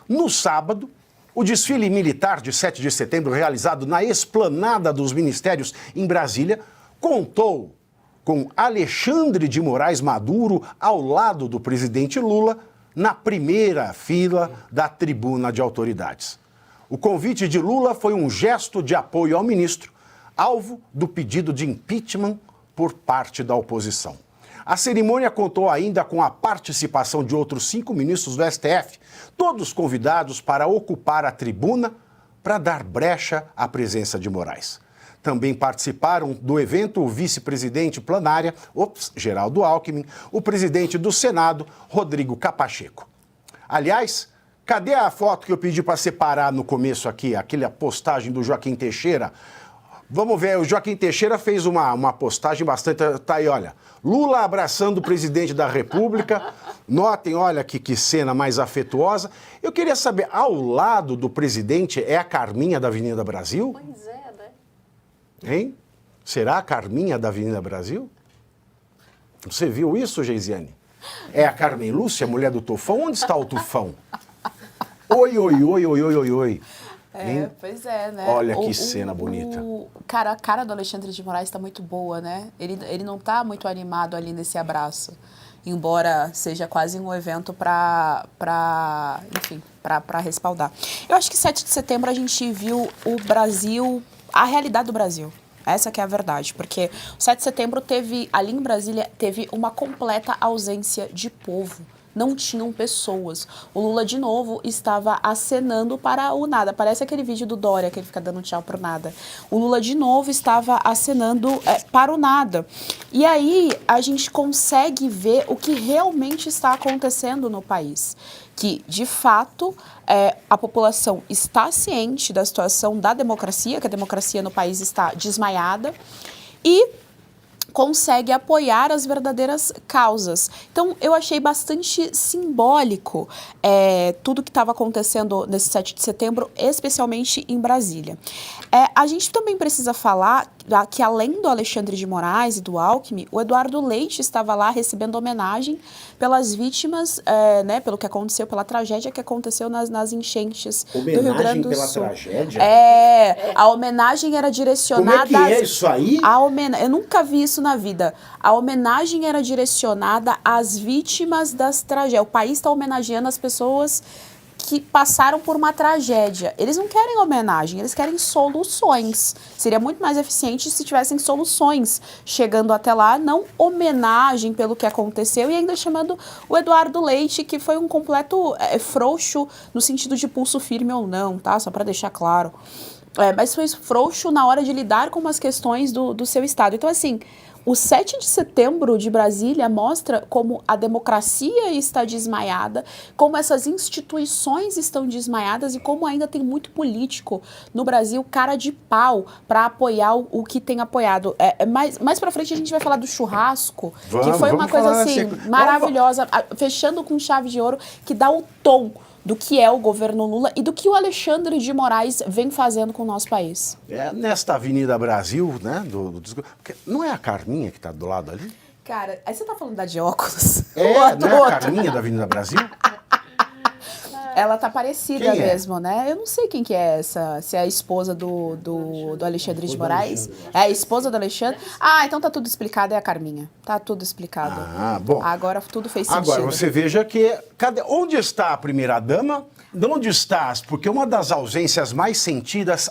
No sábado, o desfile militar de 7 de setembro, realizado na Esplanada dos Ministérios em Brasília, contou com Alexandre de Moraes Maduro ao lado do presidente Lula na primeira fila da tribuna de autoridades. O convite de Lula foi um gesto de apoio ao ministro, alvo do pedido de impeachment por parte da oposição. A cerimônia contou ainda com a participação de outros 5 ministros do STF, todos convidados para ocupar a tribuna para dar brecha à presença de Moraes. Também participaram do evento o vice-presidente plenária, Geraldo Alckmin, o presidente do Senado, Rodrigo Capacheco. Aliás, cadê a foto que eu pedi para separar no começo aqui, aquela postagem do Joaquim Teixeira? Vamos ver, o Joaquim Teixeira fez uma postagem bastante... Tá aí, olha, Lula abraçando o presidente da República. Notem, olha que cena mais afetuosa. Eu queria saber, ao lado do presidente é a Carminha da Avenida Brasil? Pois é, né? Hein? Será a Carminha da Avenida Brasil? Você viu isso, Geisiane? É a Carmen Lúcia, mulher do Tufão? Onde está o Tufão? Oi, oi, oi, oi, oi, oi, oi. É, pois é, né? Olha que cena bonita. Cara, a cara do Alexandre de Moraes está muito boa, né? Ele não está muito animado ali nesse abraço. Embora seja quase um evento para respaldar. Eu acho que 7 de setembro a gente viu o Brasil, a realidade do Brasil. Essa que é a verdade, porque o 7 de setembro ali em Brasília, teve uma completa ausência de povo. Não tinham pessoas. O Lula, de novo, estava acenando para o nada. Parece aquele vídeo do Dória, que ele fica dando tchau pro nada. O Lula, de novo, estava acenando para o nada. E aí, a gente consegue ver o que realmente está acontecendo no país. Que, de fato, a população está ciente da situação da democracia, que a democracia no país está desmaiada, e consegue apoiar as verdadeiras causas. Então, eu achei bastante simbólico tudo que estava acontecendo nesse 7 de setembro, especialmente em Brasília. A gente também precisa falar que, além do Alexandre de Moraes e do Alckmin, o Eduardo Leite estava lá recebendo homenagem pelas vítimas, né, pelo que aconteceu, pela tragédia que aconteceu nas enchentes do Rio Grande do Sul. Homenagem pela tragédia? A homenagem era direcionada... Como é que é isso aí? Eu nunca vi isso na vida. A homenagem era direcionada às vítimas das tragédias. O país está homenageando as pessoas que passaram por uma tragédia. Eles não querem homenagem, eles querem soluções. Seria muito mais eficiente se tivessem soluções chegando até lá, não homenagem pelo que aconteceu, e ainda chamando o Eduardo Leite, que foi um completo frouxo no sentido de pulso firme ou não, tá? Só para deixar claro. Mas foi frouxo na hora de lidar com as questões do seu estado. Então, assim, o 7 de setembro de Brasília mostra como a democracia está desmaiada, como essas instituições estão desmaiadas e como ainda tem muito político no Brasil cara de pau para apoiar o que tem apoiado. Mais para frente a gente vai falar do churrasco, que foi uma coisa assim maravilhosa, fechando com chave de ouro, que dá o tom do que é o governo Lula e do que o Alexandre de Moraes vem fazendo com o nosso país. Nesta Avenida Brasil, né? Não é a Carminha que está do lado ali? Cara, aí você tá falando da de óculos? Não é a Carminha da Avenida Brasil? Ela tá parecida Quem é? mesmo, né? Eu não sei quem que é essa, se é a esposa do Alexandre de Moraes. É a esposa do Alexandre? Ah, então tá tudo explicado, é a Carminha. Tá tudo explicado. Ah, bom. Agora tudo fez sentido. Agora você veja que... onde está a primeira-dama? Onde estás? Porque uma das ausências mais sentidas,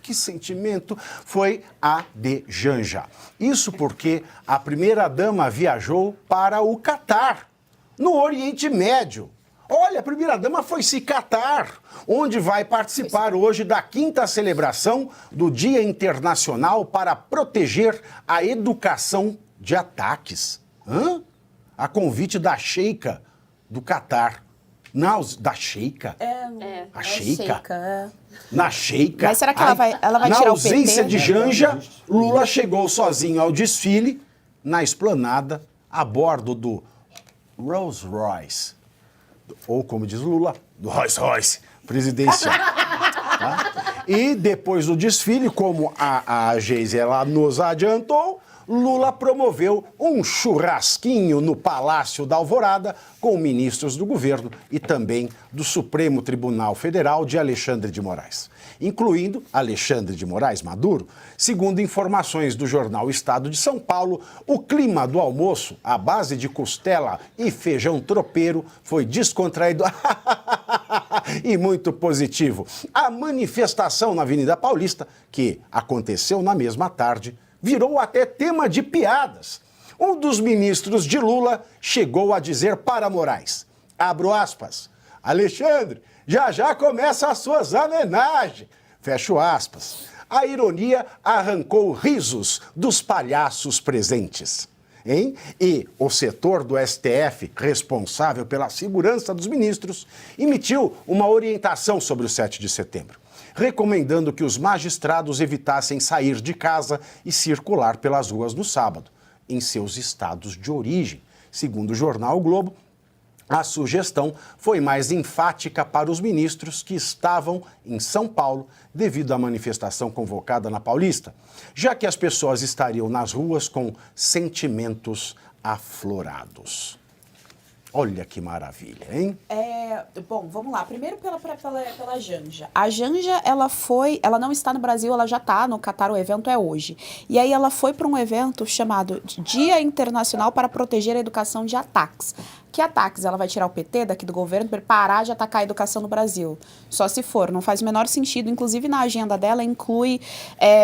que sentimento, foi a de Janja. Isso porque a primeira-dama viajou para o Catar, no Oriente Médio. Olha, a primeira-dama foi se Catar, onde vai participar hoje da 5ª celebração do Dia Internacional para proteger a educação de ataques. A convite da Sheikha do Catar. Da Sheikha? A Sheikha? Na Sheikha. Mas será que ela vai tirar o PT? Na ausência de Janja, Lula chegou sozinho ao desfile, na esplanada, a bordo do Rolls Royce. Ou, como diz Lula, do Rolls Royce presidencial. Tá? E depois do desfile, como a Geise ela nos adiantou, Lula promoveu um churrasquinho no Palácio da Alvorada com ministros do governo e também do Supremo Tribunal Federal de Alexandre de Moraes, incluindo Alexandre de Moraes Maduro. Segundo informações do jornal Estado de São Paulo, o clima do almoço, à base de costela e feijão tropeiro, foi descontraído e muito positivo. A manifestação na Avenida Paulista, que aconteceu na mesma tarde, virou até tema de piadas. Um dos ministros de Lula chegou a dizer para Moraes, abro aspas, Alexandre, já começa as suas homenagens, fecho aspas. A ironia arrancou risos dos palhaços presentes. Hein? E o setor do STF, responsável pela segurança dos ministros, emitiu uma orientação sobre o 7 de setembro, recomendando que os magistrados evitassem sair de casa e circular pelas ruas no sábado, em seus estados de origem. Segundo o jornal O Globo, a sugestão foi mais enfática para os ministros que estavam em São Paulo devido à manifestação convocada na Paulista, já que as pessoas estariam nas ruas com sentimentos aflorados. Olha que maravilha, hein? Bom, vamos lá. Primeiro pela Janja. A Janja, ela não está no Brasil, ela já está no Catar, o evento é hoje. E aí ela foi para um evento chamado Dia Internacional para Proteger a Educação de Ataques. Que ataques? Ela vai tirar o PT daqui do governo para parar de atacar a educação no Brasil. Só se for, não faz o menor sentido. Inclusive, na agenda dela, inclui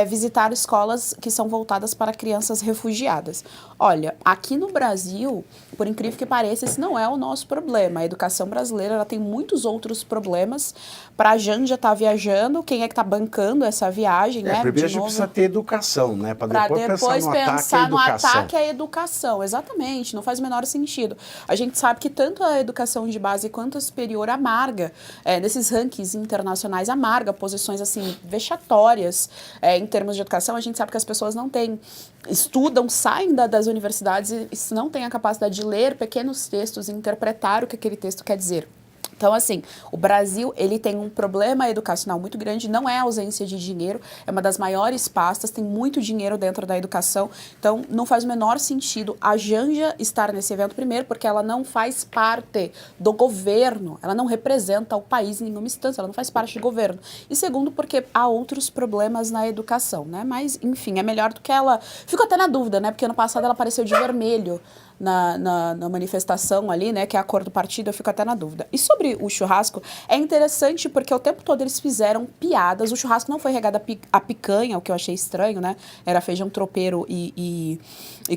visitar escolas que são voltadas para crianças refugiadas. Olha, aqui no Brasil, por incrível que pareça, esse não é o nosso problema. A educação brasileira ela tem muitos outros problemas. Para a Janja estar viajando, quem é que está bancando essa viagem? Né? Primeiro a gente precisa ter educação, né? Para depois pensar no ataque à educação. Exatamente, não faz o menor sentido. A gente sabe que tanto a educação de base quanto a superior amarga, nesses rankings internacionais, amarga posições assim vexatórias em termos de educação. A gente sabe que as pessoas não estudam, saem das universidades e não têm a capacidade de ler pequenos textos e interpretar o que aquele texto quer dizer. Então, assim, o Brasil, ele tem um problema educacional muito grande, não é a ausência de dinheiro, é uma das maiores pastas, tem muito dinheiro dentro da educação, então não faz o menor sentido a Janja estar nesse evento, primeiro, porque ela não faz parte do governo, ela não representa o país em nenhuma instância, ela não faz parte do governo, e segundo, porque há outros problemas na educação, né, mas, enfim, é melhor do que ela, fico até na dúvida, né, porque ano passado ela apareceu de vermelho, na manifestação ali, né, que é a cor do partido, eu fico até na dúvida. E sobre o churrasco, é interessante porque o tempo todo eles fizeram piadas, o churrasco não foi regado a picanha, o que eu achei estranho, né, era feijão tropeiro e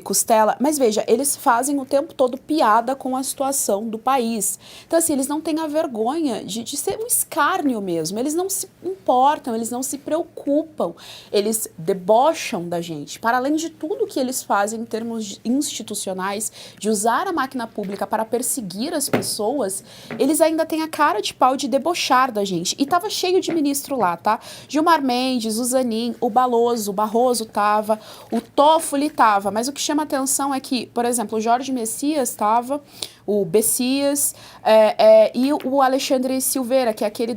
costela, mas veja, eles fazem o tempo todo piada com a situação do país. Então, assim, eles não têm a vergonha de ser um escárnio mesmo, eles não se importam, eles não se preocupam, eles debocham da gente, para além de tudo que eles fazem em termos institucionais, de usar a máquina pública para perseguir as pessoas, eles ainda têm a cara de pau de debochar da gente. E tava cheio de ministro lá, tá? Gilmar Mendes, o Zanin, o Barroso tava, o Toffoli tava, mas o que chama atenção é que, por exemplo, o Jorge Messias tava, o Bessias e o Alexandre Silveira, que é aquele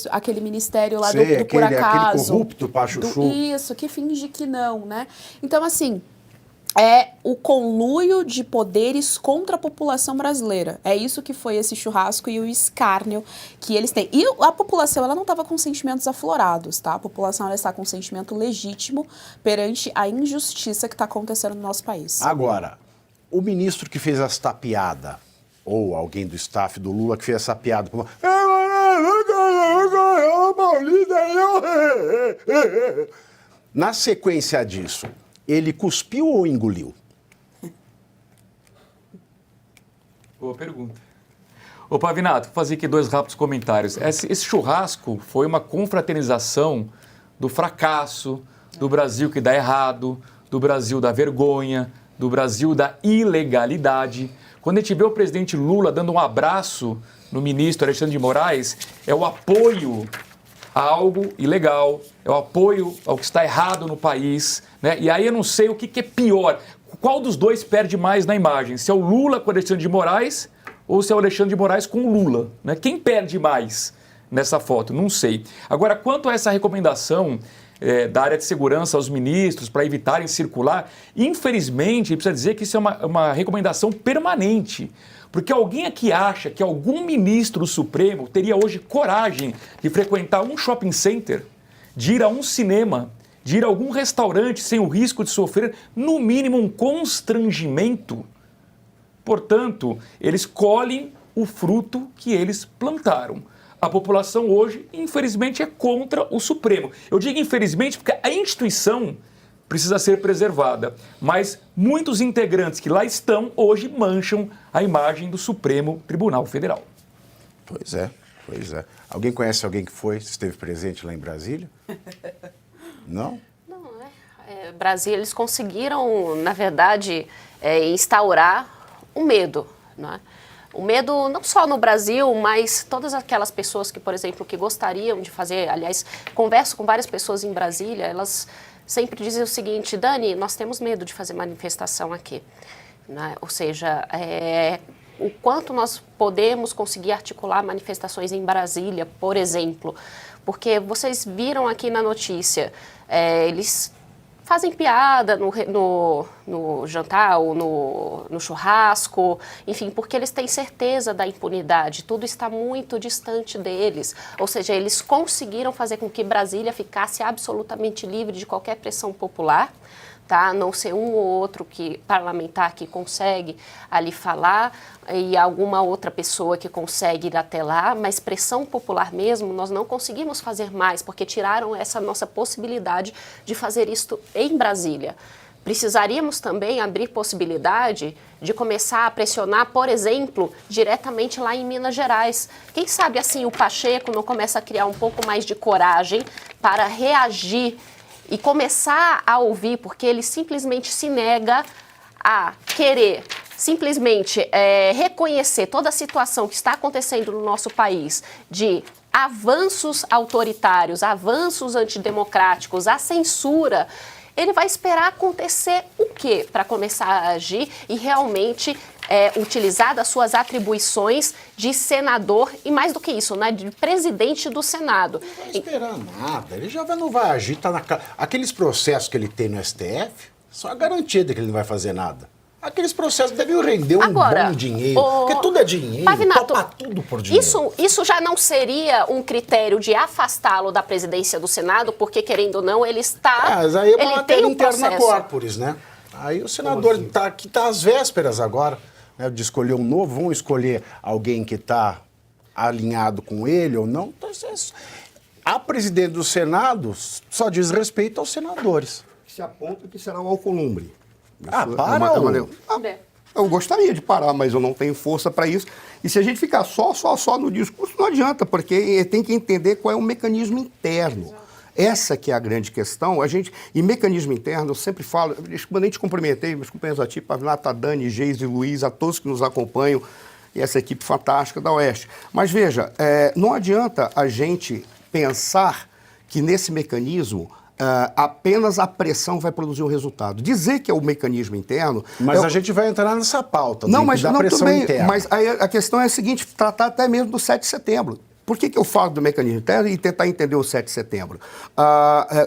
aquele ministério lá do por acaso. Aquele corrupto, pachuchu. Isso, que finge que não, né? Então, assim, é o conluio de poderes contra a população brasileira. É isso que foi esse churrasco e o escárnio que eles têm. E a população, ela não estava com sentimentos aflorados, tá? A população, ela está com um sentimento legítimo perante a injustiça que está acontecendo no nosso país. Agora, o ministro que fez esta piada, ou alguém do staff do Lula que fez essa piada, na sequência disso, ele cuspiu ou engoliu? Boa pergunta. Ô, Pavinato, vou fazer aqui 2 rápidos comentários. Esse churrasco foi uma confraternização do fracasso, do Brasil que dá errado, do Brasil da vergonha, do Brasil da ilegalidade. Quando a gente vê o presidente Lula dando um abraço no ministro Alexandre de Moraes, é o apoio a algo ilegal, é o apoio ao que está errado no país, né? E aí eu não sei o que é pior. Qual dos dois perde mais na imagem? Se é o Lula com o Alexandre de Moraes ou se é o Alexandre de Moraes com o Lula, né? Quem perde mais nessa foto? Não sei. Agora, quanto a essa recomendação da área de segurança aos ministros para evitarem circular. Infelizmente, precisa dizer que isso é uma recomendação permanente. Porque alguém aqui acha que algum ministro do Supremo teria hoje coragem de frequentar um shopping center, de ir a um cinema, de ir a algum restaurante sem o risco de sofrer, no mínimo, um constrangimento? Portanto, eles colhem o fruto que eles plantaram. A população hoje, infelizmente, é contra o Supremo. Eu digo infelizmente porque a instituição precisa ser preservada, mas muitos integrantes que lá estão hoje mancham a imagem do Supremo Tribunal Federal. Pois é, pois é. Alguém conhece alguém que esteve presente lá em Brasília? Não? Não, Brasília, eles conseguiram, na verdade, instaurar o medo, né? O medo não só no Brasil, mas todas aquelas pessoas que, por exemplo, que gostariam de fazer, aliás, converso com várias pessoas em Brasília, elas sempre dizem o seguinte: Dani, nós temos medo de fazer manifestação aqui, né? Ou seja, o quanto nós podemos conseguir articular manifestações em Brasília, por exemplo, porque vocês viram aqui na notícia, eles fazem piada no jantar ou no churrasco, enfim, porque eles têm certeza da impunidade, tudo está muito distante deles. Ou seja, eles conseguiram fazer com que Brasília ficasse absolutamente livre de qualquer pressão popular, tá? A não ser um ou outro parlamentar que consegue ali falar e alguma outra pessoa que consegue ir até lá, mas pressão popular mesmo nós não conseguimos fazer mais, porque tiraram essa nossa possibilidade de fazer isto em Brasília. Precisaríamos também abrir possibilidade de começar a pressionar, por exemplo, diretamente lá em Minas Gerais. Quem sabe assim o Pacheco não começa a criar um pouco mais de coragem para reagir e começar a ouvir, porque ele simplesmente se nega a querer simplesmente reconhecer toda a situação que está acontecendo no nosso país de avanços autoritários, avanços antidemocráticos, a censura. Ele vai esperar acontecer o quê para começar a agir e realmente utilizar das suas atribuições de senador e, mais do que isso, né, de presidente do Senado? Não vai esperar nada, ele já não vai agir, tá aqueles processos que ele tem no STF, só a garantia de que ele não vai fazer nada. Aqueles processos devem render bom dinheiro, porque tudo é dinheiro, Pavinato, topa tudo por dinheiro. Isso já não seria um critério de afastá-lo da presidência do Senado, porque, querendo ou não, ele está... Mas aí é uma ele matéria tem um interna processo. corporis, né? Aí o senador está às vésperas agora, né, de escolher um novo, vão escolher alguém que está alinhado com ele ou não. Então, a presidente do Senado só diz respeito aos senadores. Se aponta que será o Alcolumbre. Eu gostaria de parar, mas eu não tenho força para isso. E se a gente ficar só no discurso, não adianta, porque tem que entender qual é o mecanismo interno. Essa que é a grande questão. E mecanismo interno, eu sempre falo, quando a gente cumprimentei, meus companheiros aqui, Pavinato, a Dani, Geise e Luiz, a todos que nos acompanham, e essa equipe fantástica da Oeste. Mas veja, não adianta a gente pensar que nesse mecanismo apenas a pressão vai produzir o resultado. Dizer que é o mecanismo interno... Mas a gente vai entrar nessa pauta da pressão também, interna. Mas aí a questão é a seguinte, tratar até mesmo do 7 de setembro. Por que eu falo do mecanismo interno e tentar entender o 7 de setembro?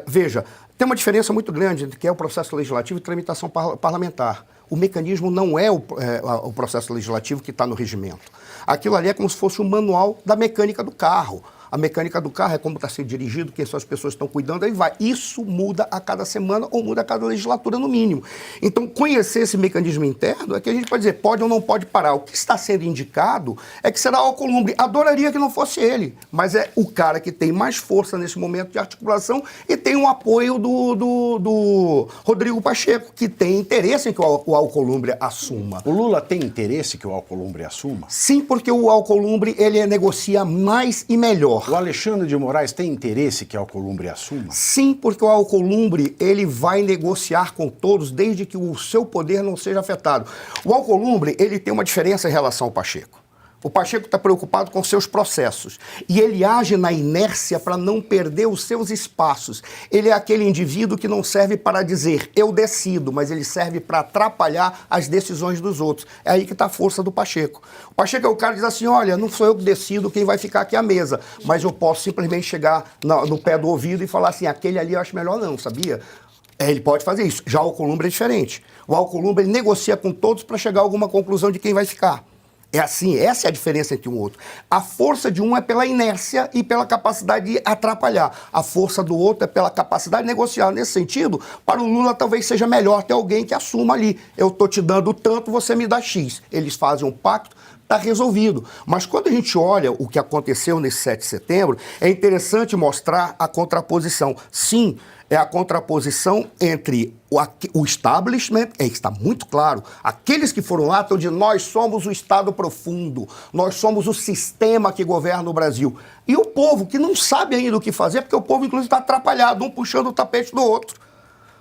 Veja, tem uma diferença muito grande entre que é o processo legislativo e tramitação parlamentar. O mecanismo não é o processo legislativo que está no regimento. Aquilo ali é como se fosse um manual da mecânica do carro. A mecânica do carro é como está sendo dirigido, quem são as pessoas que estão cuidando, aí vai. Isso muda a cada semana ou muda a cada legislatura, no mínimo. Então, conhecer esse mecanismo interno é que a gente pode dizer, pode ou não pode parar. O que está sendo indicado é que será o Alcolumbre. Adoraria que não fosse ele, mas é o cara que tem mais força nesse momento de articulação e tem um apoio do Rodrigo Pacheco, que tem interesse em que o Alcolumbre assuma. O Lula tem interesse que o Alcolumbre assuma? Sim, porque o Alcolumbre, ele negocia mais e melhor. O Alexandre de Moraes tem interesse que o Alcolumbre assuma? Sim, porque o Alcolumbre, ele vai negociar com todos desde que o seu poder não seja afetado. O Alcolumbre, ele tem uma diferença em relação ao Pacheco. O Pacheco está preocupado com seus processos. E ele age na inércia para não perder os seus espaços. Ele é aquele indivíduo que não serve para dizer eu decido, mas ele serve para atrapalhar as decisões dos outros. É aí que está a força do Pacheco. O Pacheco é o cara que diz assim, olha, não sou eu que decido quem vai ficar aqui à mesa, mas eu posso simplesmente chegar no pé do ouvido e falar assim, aquele ali eu acho melhor não, sabia? Ele pode fazer isso. Já o Alcolumbre é diferente. O Alcolumbre ele negocia com todos para chegar a alguma conclusão de quem vai ficar. É assim, essa é a diferença entre um e outro. A força de um é pela inércia e pela capacidade de atrapalhar. A força do outro é pela capacidade de negociar. Nesse sentido, para o Lula talvez seja melhor ter alguém que assuma ali. Eu estou te dando tanto, você me dá X. Eles fazem um pacto, está resolvido. Mas quando a gente olha o que aconteceu nesse 7 de setembro, é interessante mostrar a contraposição. Sim, é a contraposição entre o establishment, está muito claro, aqueles que foram lá estão dizendo nós somos o Estado profundo, nós somos o sistema que governa o Brasil. E o povo que não sabe ainda o que fazer, porque o povo inclusive está atrapalhado, um puxando o tapete do outro.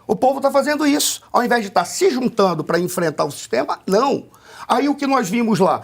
O povo está fazendo isso, ao invés de estar se juntando para enfrentar o sistema, não. Aí o que nós vimos lá,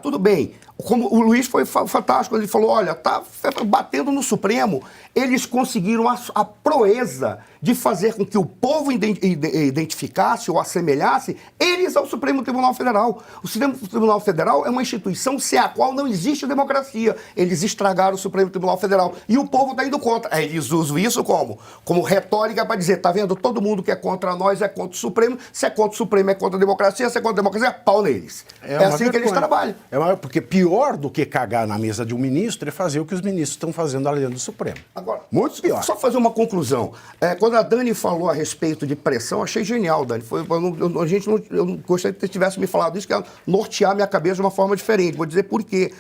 tudo bem, como o Luiz foi fantástico, ele falou, olha, tá batendo no Supremo, eles conseguiram a proeza de fazer com que o povo identificasse ou assemelhasse eles ao Supremo Tribunal Federal. O Supremo Tribunal Federal é uma instituição sem a qual não existe democracia. Eles estragaram o Supremo Tribunal Federal e o povo está indo contra. Aí eles usam isso como retórica para dizer, tá vendo, todo mundo que é contra nós é contra o Supremo, se é contra o Supremo é contra a democracia, se é contra a democracia é pau neles. É assim que eles trabalham. Porque pior do que cagar na mesa de um ministro é fazer o que os ministros estão fazendo ali dentro do Supremo. Agora, muito pior. Só fazer uma conclusão. Quando a Dani falou a respeito de pressão, achei genial, Dani. Eu não gostaria que você tivesse me falado isso, que ia nortear minha cabeça de uma forma diferente. Vou dizer por quê.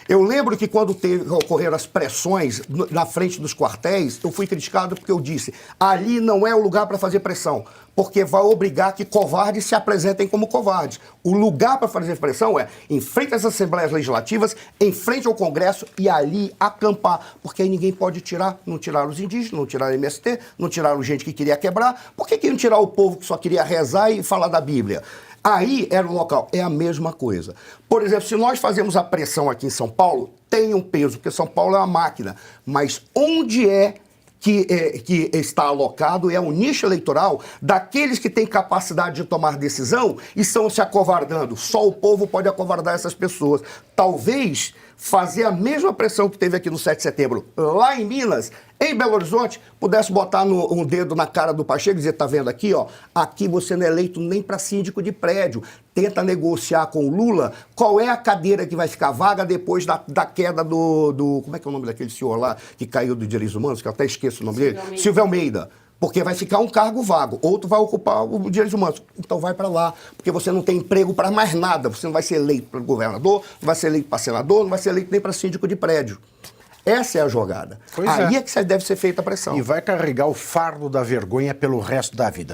Eu lembro que quando ocorreram as pressões na frente dos quartéis, eu fui criticado porque eu disse, ali não é o lugar para fazer pressão, porque vai obrigar que covardes se apresentem como covardes. O lugar para fazer pressão é em frente às assembleias legislativas, em frente ao Congresso e ali acampar, porque aí ninguém pode tirar, não tiraram os indígenas, não tiraram MST, não tiraram gente que queria quebrar, por que iam tirar o povo que só queria rezar e falar da Bíblia? Aí era o local, é a mesma coisa. Por exemplo, se nós fazemos a pressão aqui em São Paulo, tem um peso, porque São Paulo é uma máquina, mas onde que está alocado é o nicho eleitoral daqueles que têm capacidade de tomar decisão e estão se acovardando. Só o povo pode acovardar essas pessoas. Talvez fazer a mesma pressão que teve aqui no 7 de setembro, lá em Minas, em Belo Horizonte, pudesse botar um dedo na cara do Pacheco e dizer, tá vendo aqui, ó, aqui você não é eleito nem para síndico de prédio. Tenta negociar com o Lula qual é a cadeira que vai ficar vaga depois da queda do... Como é que é o nome daquele senhor lá que caiu do Direitos Humanos, que eu até esqueço o nome dele? Silvio Almeida. Porque vai ficar um cargo vago, outro vai ocupar o Direitos Humanos. Então vai para lá, porque você não tem emprego para mais nada. Você não vai ser eleito para governador, não vai ser eleito para senador, não vai ser eleito nem para síndico de prédio. Essa é a jogada. Aí é que deve ser feita a pressão. E vai carregar o fardo da vergonha pelo resto da vida.